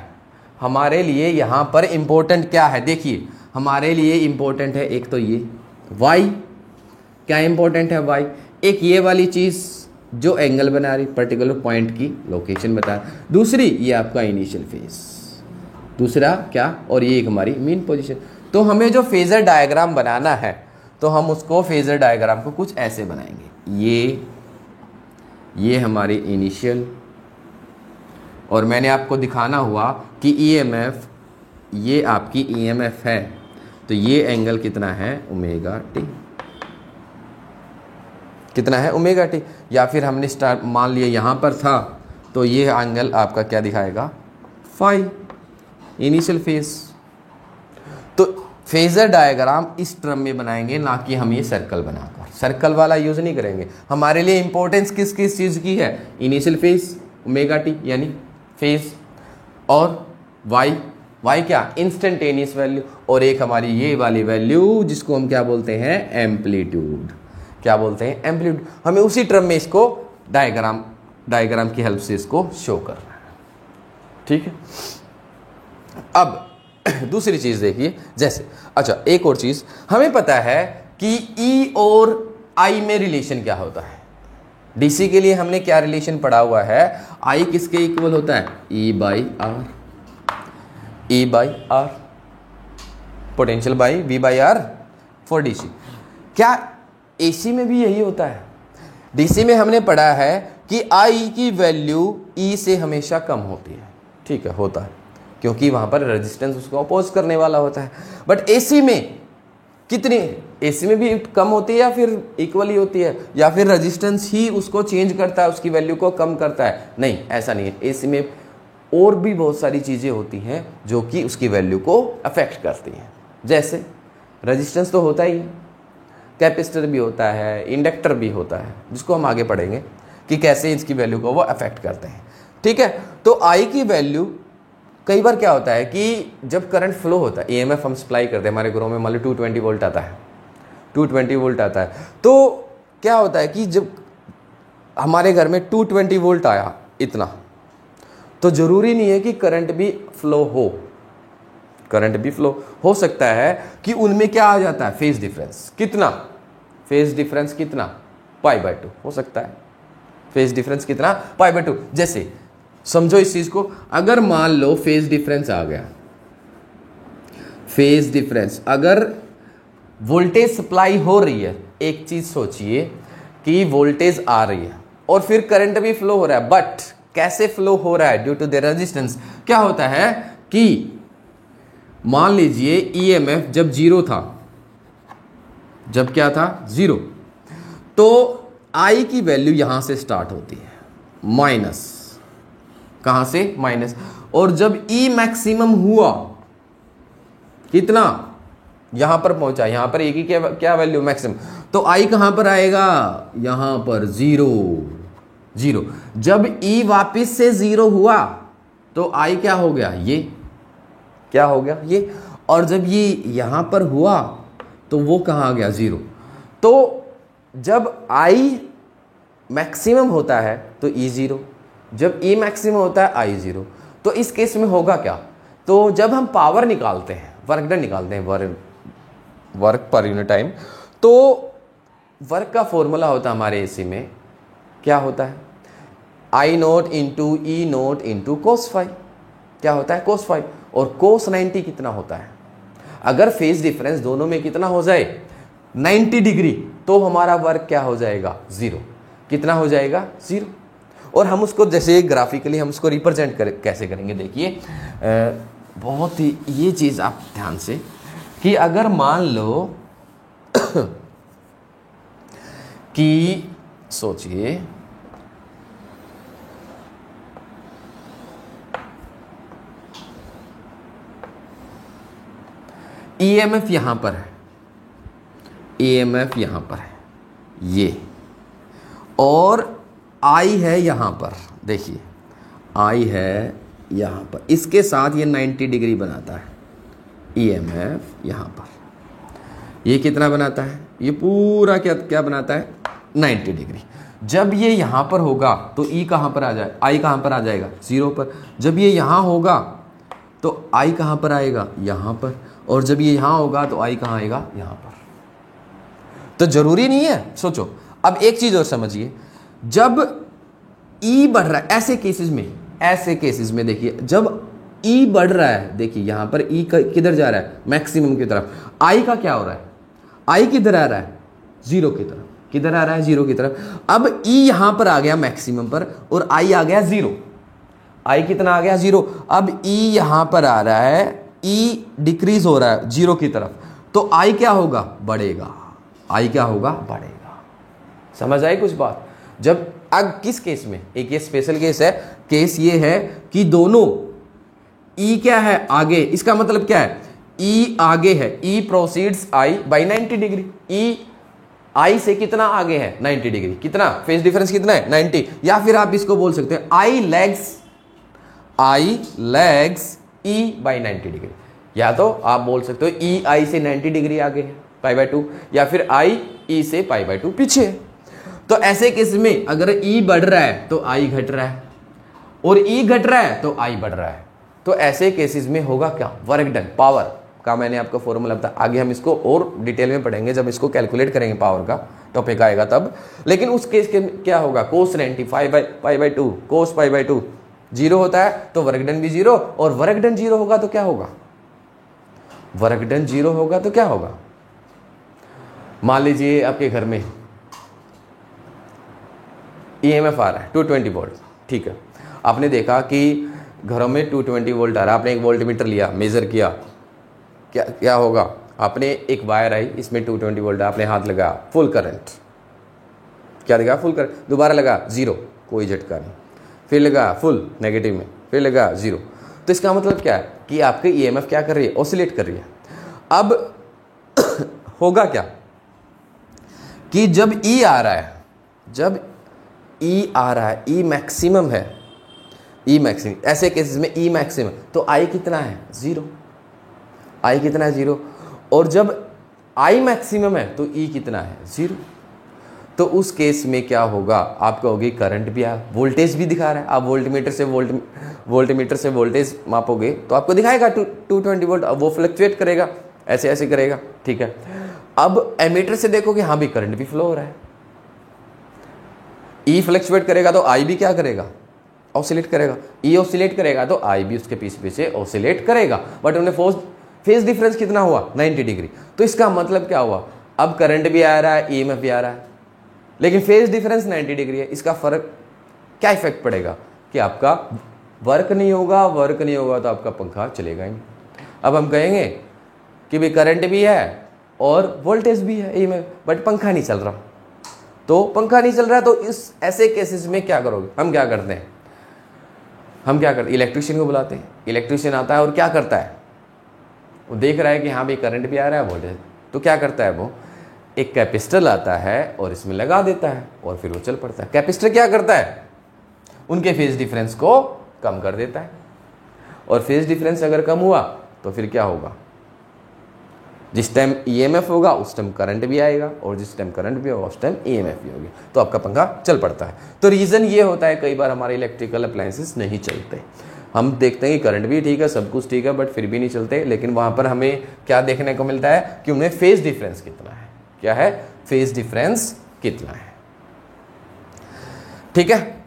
हमारे लिए यहाँ पर इंपॉर्टेंट क्या है? देखिए, हमारे लिए इंपॉर्टेंट है एक तो ये वाई, क्या इंपॉर्टेंट है? वाई। एक ये वाली चीज़ जो एंगल बना रही, पर्टिकुलर पॉइंट की लोकेशन बता रही। दूसरी ये आपका इनिशियल फेज, दूसरा क्या? और ये एक हमारी मीन पोजीशन। तो हमें जो फेजर डायग्राम बनाना है, तो हम उसको फेजर डायग्राम को कुछ ऐसे बनाएंगे। ये हमारी इनिशियल, और मैंने आपको दिखाना हुआ कि ईएमएफ, ये आपकी ईएमएफ है, तो ये एंगल कितना है? Omega T. कितना है? Omega T. या फिर हमने स्टार्ट मान लिया यहाँ पर था, तो ये एंगल आपका क्या दिखाएगा? Phi, initial phase. तो फेजर डायग्राम इस टर्म में बनाएंगे, ना कि हम ये सर्कल बनाकर। सर्कल वाला यूज नहीं करेंगे। हमारे लिए इंपॉर्टेंस किस किस चीज़ की है? इनिशियल फेज, ओमेगा टी यानी फेज, और वाई क्या? इंस्टेंटेनियस वैल्यू, और एक हमारी ये वाली वैल्यू जिसको हम क्या बोलते हैं? एम्पलीट्यूड। क्या बोलते हैं? एम्पलीट्यूड। हमें उसी टर्म में इसको डायग्राम की हेल्प से इसको शो करना है। ठीक है, अब दूसरी चीज देखिए, जैसे अच्छा एक और चीज हमें पता है कि ई और आई में रिलेशन क्या होता है। डीसी के लिए हमने क्या रिलेशन पढ़ा हुआ है? आई किसके इक्वल होता है? E by R, E by R, potential by V by R for DC. क्या एसी में भी यही होता है? डीसी में हमने पढ़ा है कि आई की वैल्यू ई से हमेशा कम होती है। ठीक है, होता है, क्योंकि वहां पर रेजिस्टेंस उसको अपोज करने वाला होता है। बट एसी में कितनी? एसी में भी कम होती है या फिर इक्वली होती है, या फिर रेजिस्टेंस ही उसको चेंज करता है, उसकी वैल्यू को कम करता है? नहीं, ऐसा नहीं है। एसी में और भी बहुत सारी चीजें होती हैं जो कि उसकी वैल्यू को अफेक्ट करती हैं। जैसे रेजिस्टेंस तो होता ही है, कैपेसिटर भी होता है, इंडक्टर भी होता है, जिसको हम आगे पढ़ेंगे कि कैसे इसकी वैल्यू को वो अफेक्ट करते हैं। ठीक है, तो आई की वैल्यू कई बार क्या होता है कि जब करंट फ्लो होता है, ईएमएफ हम सप्लाई करते हैं हमारे घरों में, मान लो 220 वोल्ट आता है, 220 वोल्ट आता है, तो क्या होता है कि जब हमारे घर में 220 वोल्ट आया इतना, तो जरूरी नहीं है कि करंट भी फ्लो हो। करंट भी फ्लो हो सकता है कि उनमें क्या आ जाता है? Phase difference. कितना? फेज डिफरेंस कितना? π/2 हो सकता है। फेज डिफरेंस कितना? π/2। जैसे समझो इस चीज को, अगर मान लो फेज डिफरेंस आ गया, फेज डिफरेंस, अगर वोल्टेज सप्लाई हो रही है, एक चीज सोचिए कि वोल्टेज आ रही है और फिर करंट भी फ्लो हो रहा है, बट कैसे फ्लो हो रहा है? Due to the resistance. क्या होता है कि मान लीजिए ईएमएफ जब जीरो था, जब क्या था? जीरो, तो आई की वैल्यू यहां से स्टार्ट होती है, माइनस। कहां से? माइनस। और जब ई मैक्सिमम हुआ, कितना? यहां पर पहुंचा, यहां पर ए की क्या वैल्यू? मैक्सिमम। तो आई कहां पर आएगा? यहां पर जीरो, जीरो। जब ई वापिस से जीरो हुआ तो आई क्या हो गया? ये क्या हो गया? ये। और जब ये यहां पर हुआ तो वो कहां आ गया? जीरो। तो जब आई मैक्सिमम होता है तो ई जीरो, जब ई मैक्सिमम होता है आई जीरो। तो इस केस में होगा क्या, तो जब हम पावर निकालते हैं, वर्क डन निकालते हैं, वर्क पर यूनिट टाइम, तो वर्क का फॉर्मूला होता है हमारे एसी में, क्या होता है, आई नोट इंटू ई नोट इंटू कोस फाइव, क्या होता है कोस फाइव, और कोस 90 कितना होता है, अगर फेज डिफरेंस दोनों में कितना हो जाए 90 डिग्री, तो हमारा वर्क क्या हो जाएगा, जीरो, कितना हो जाएगा, जीरो। और हम उसको जैसे ग्राफिकली हम उसको रिप्रेजेंट कैसे करेंगे, देखिए बहुत ही ये चीज़ आप ध्यान से, कि अगर मान लो कि सोचिए ईएमएफ यहां पर है, ईएमएफ यहां पर है ये, और आई है यहां पर, देखिए आई है यहां पर, इसके साथ ये 90 डिग्री बनाता है, ईएमएफ यहां पर ये कितना बनाता है, ये पूरा क्या क्या बनाता है, 90 डिग्री। जब ये यहां पर होगा तो ई कहां पर आ जाए, आई कहां पर आ जाएगा, जीरो पर। जब ये यहां होगा तो आई कहां पर आएगा, यहां पर, और जब ये यहां होगा तो आई कहां आएगा, यहां पर। तो जरूरी नहीं है, सोचो अब एक चीज और समझिए, जब ई बढ़ रहा है ऐसे केसेस में देखिए, जब ई बढ़ रहा है, देखिए यहां पर ई किधर जा रहा है, मैक्सिमम की तरफ, आई का क्या हो रहा है, आई किधर आ रहा है, जीरो की तरफ, किधर आ रहा है, जीरो की तरफ। अब ई यहां पर आ गया मैक्सिमम पर, और आई आ गया जीरो, आई कितना आ गया, जीरो। अब ई यहां पर आ रहा है, ई डिक्रीज हो रहा है जीरो की तरफ, तो आई क्या होगा, बढ़ेगा, आई क्या होगा, बढ़ेगा। समझ आई कुछ बात। जब अब किस केस में, एक ये स्पेशल केस है, केस ये है कि दोनों ई क्या है, आगे, इसका मतलब क्या है, ई आगे है, ई प्रोसीड्स आई बाई 90 डिग्री, ई आई से कितना आगे है, 90 डिग्री, कितना फेज डिफरेंस कितना है, 90। या फिर आप इसको बोल सकते हैं आई लैग्स ई बाई 90 डिग्री, या तो आप बोल सकते हो ई आई से 90 डिग्री आगे है, π/2, या फिर आई ई से π/2 पीछे है। तो ऐसे केस में अगर ई बढ़ रहा है तो आई घट रहा है, और ई घट रहा है तो आई बढ़ रहा है, तो ऐसे केसेस में होगा क्या, वर्क डन, पावर का मैंने आपको फॉर्मूला बताया, आगे हम इसको और डिटेल में पढ़ेंगे जब इसको कैलकुलेट करेंगे, पावर का टॉपिक आएगा तब। लेकिन उस केस के क्या होगा, कोस 90 π/2, कोस π/2 जीरो होता है, तो वर्क डन भी जीरो, और वर्क डन जीरो होगा तो क्या होगा, वर्क डन जीरो होगा तो क्या होगा, मान लीजिए आपके घर में ईएमएफ आ रहा है 220 वोल्ट, ठीक है, आपने देखा कि घरों में 220 वोल्ट आ रहा है, आपने एक वोल्ट मीटर लिया, मेजर किया, क्या क्या होगा, आपने एक वायर आई, इसमें 220 वोल्ट, आपने हाथ लगाया, फुल करंट, क्या लगा, फुल करंट, दोबारा लगा जीरो, कोई झटका नहीं, फिर लगा फुल नेगेटिव में, फिर लगा जीरो। तो इसका मतलब क्या है कि आपकी ईएमएफ क्या कर रही है, ऑसिलेट कर रही है। अब होगा क्या कि जब ई आ रहा है, जब ई आ रहा है, ई मैक्सिमम है, ई मैक्सिमम, ऐसे केसेस में ई मैक्सिमम, तो आई कितना है, जीरो, आई कितना है, जीरो। और जब आई मैक्सिमम है तो ई कितना है, जीरो। तो उस केस में क्या होगा, आप कहोगे करंट भी आ, वोल्टेज भी दिखा रहा है, आप वोल्टमीटर से वोल्टेज मापोगे तो आपको दिखाएगा 220 वोल्ट, अब वो फ्लक्चुएट करेगा, ऐसे ऐसे करेगा, ठीक है। अब एमीटर से देखोगे, हाँ भी करंट भी फ्लो हो रहा है, ई फ्लक्चुएट करेगा तो आई भी क्या करेगा, ऑसिलेट करेगा, ई ऑसिलेट करेगा तो आई भी उसके पीछे पीछे ऑसिलेट करेगा, बट उन्हें फेज डिफरेंस कितना हुआ, 90 डिग्री। तो इसका मतलब क्या हुआ, अब करंट भी आ रहा है, ईएमएफ भी आ रहा है, लेकिन फेज डिफरेंस 90 डिग्री है। इसका फर्क क्या इफेक्ट पड़ेगा कि आपका वर्क नहीं होगा, वर्क नहीं होगा तो आपका पंखा चलेगा ही। अब हम कहेंगे कि भाई करंट भी है और वोल्टेज भी है ईएमएफ, बट पंखा नहीं चल रहा, तो पंखा नहीं चल रहा है, तो इस ऐसे केसेस में क्या करोगे, हम क्या करते हैं, इलेक्ट्रिशियन को बुलाते हैं, इलेक्ट्रिशियन आता है और क्या करता है, वो देख रहा है कि हाँ भाई करंट भी आ रहा है, वोल्टेज, तो क्या करता है, वो एक कैपेसिटर लाता है और इसमें लगा देता है और फिर वो चल पड़ता है। कैपेसिटर क्या करता है, उनके फेज डिफरेंस को कम कर देता है, और फेज डिफरेंस अगर कम हुआ तो फिर क्या होगा, जिस टाइम ईएमएफ होगा उस टाइम करंट भी आएगा, और जिस टाइम करंट भी होगा उस टाइम ईएमएफ भी होगी, तो आपका पंखा चल पड़ता है। तो रीज़न ये होता है कई बार हमारे इलेक्ट्रिकल अप्लायंसेस नहीं चलते। हम देखते हैं कि करंट भी ठीक है, सब कुछ ठीक है, बट फिर भी नहीं चलते। लेकिन वहां पर हमें क्या देखने को मिलता है कि उनमें फेज डिफरेंस कितना है। क्या है? फेज डिफरेंस कितना है। ठीक है।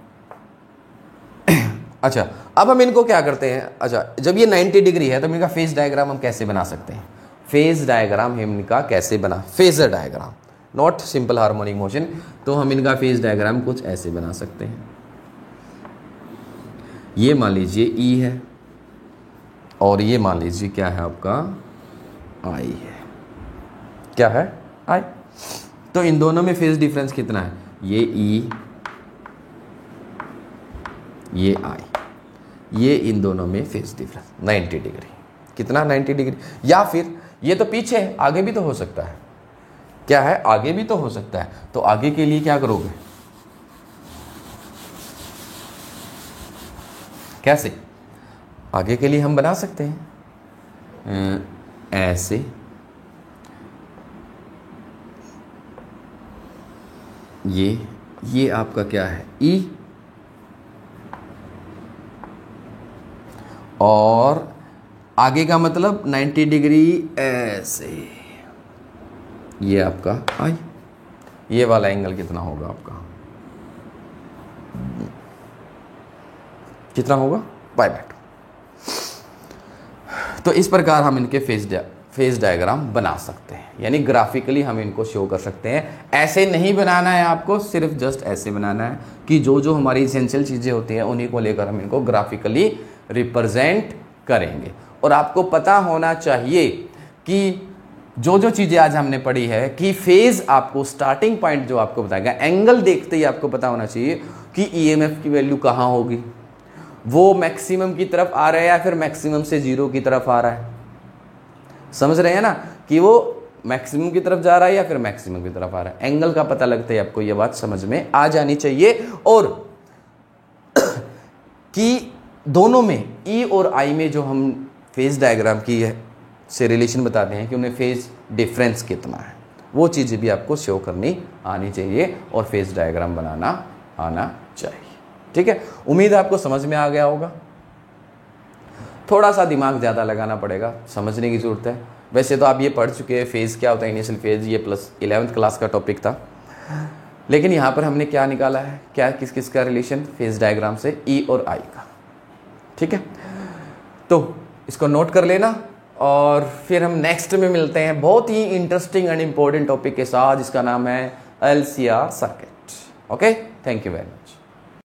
अच्छा, अब हम इनको क्या करते हैं, अच्छा जब ये 90 डिग्री है तो इनका फेज डायग्राम हम कैसे बना सकते हैं? फेज डायग्राम हम इनका कैसे बना, phasor diagram, not simple harmonic motion. तो हम इनका फेज डायग्राम कुछ ऐसे बना सकते हैं। ये मान लीजिए ई है और ये मान लीजिए क्या है आपका, आई है। क्या है? आई। तो इन दोनों में फेज डिफरेंस कितना है? ये ई, ये आई, ये इन दोनों में फेज डिफरेंस 90 डिग्री। कितना? 90 डिग्री। या फिर ये तो पीछे है, आगे भी तो हो सकता है। क्या है? आगे भी तो हो सकता है। तो आगे के लिए क्या करोगे? कैसे? आगे के लिए हम बना सकते हैं ऐसे, ये आपका क्या है? ई, और आगे का मतलब 90 डिग्री ऐसे, ये आपका आई। ये वाला एंगल कितना होगा आपका? कितना होगा? पाई/2। तो इस प्रकार हम इनके फेज डायग्राम बना सकते हैं, यानी ग्राफिकली हम इनको शो कर सकते हैं। ऐसे नहीं बनाना है आपको, सिर्फ जस्ट ऐसे बनाना है कि जो जो हमारी इसेंशियल चीज़ें होती हैं उन्हीं को लेकर हम इनको ग्राफिकली रिप्रेजेंट करेंगे। और आपको पता होना चाहिए कि जो जो चीज़ें आज हमने पढ़ी है कि फेज आपको स्टार्टिंग पॉइंट जो आपको बताएगा, एंगल देखते ही आपको पता होना चाहिए कि ईएमएफ की वैल्यू कहाँ होगी, वो मैक्सिमम की तरफ आ रहा है या फिर मैक्सिमम से जीरो की तरफ आ रहा है। समझ रहे हैं ना कि वो मैक्सिमम की तरफ जा रहा है या फिर मैक्सिमम की तरफ आ रहा है। एंगल का पता लगता है आपको, ये बात समझ में आ जानी चाहिए। और कि दोनों में ई और आई में जो हम फेज डायग्राम की है से रिलेशन बताते हैं कि उनमें फेज डिफरेंस कितना है, वो चीज़ें भी आपको शो करनी आनी चाहिए और फेज डायग्राम बनाना आना चाहिए। ठीक है, उम्मीद है आपको समझ में आ गया होगा। थोड़ा सा दिमाग ज़्यादा लगाना पड़ेगा, समझने की ज़रूरत है। वैसे तो आप ये पढ़ चुके हैं फेज़ क्या होता है, इनिशियल फेज़, ये प्लस 11th क्लास का टॉपिक था। लेकिन यहाँ पर हमने क्या निकाला है, क्या किस किस का रिलेशन फेज डायग्राम से, ई और आई का। ठीक है, तो इसको नोट कर लेना और फिर हम नेक्स्ट में मिलते हैं बहुत ही इंटरेस्टिंग एंड इम्पोर्टेंट टॉपिक के साथ जिसका नाम है LCR circuit. Okay, thank you very much.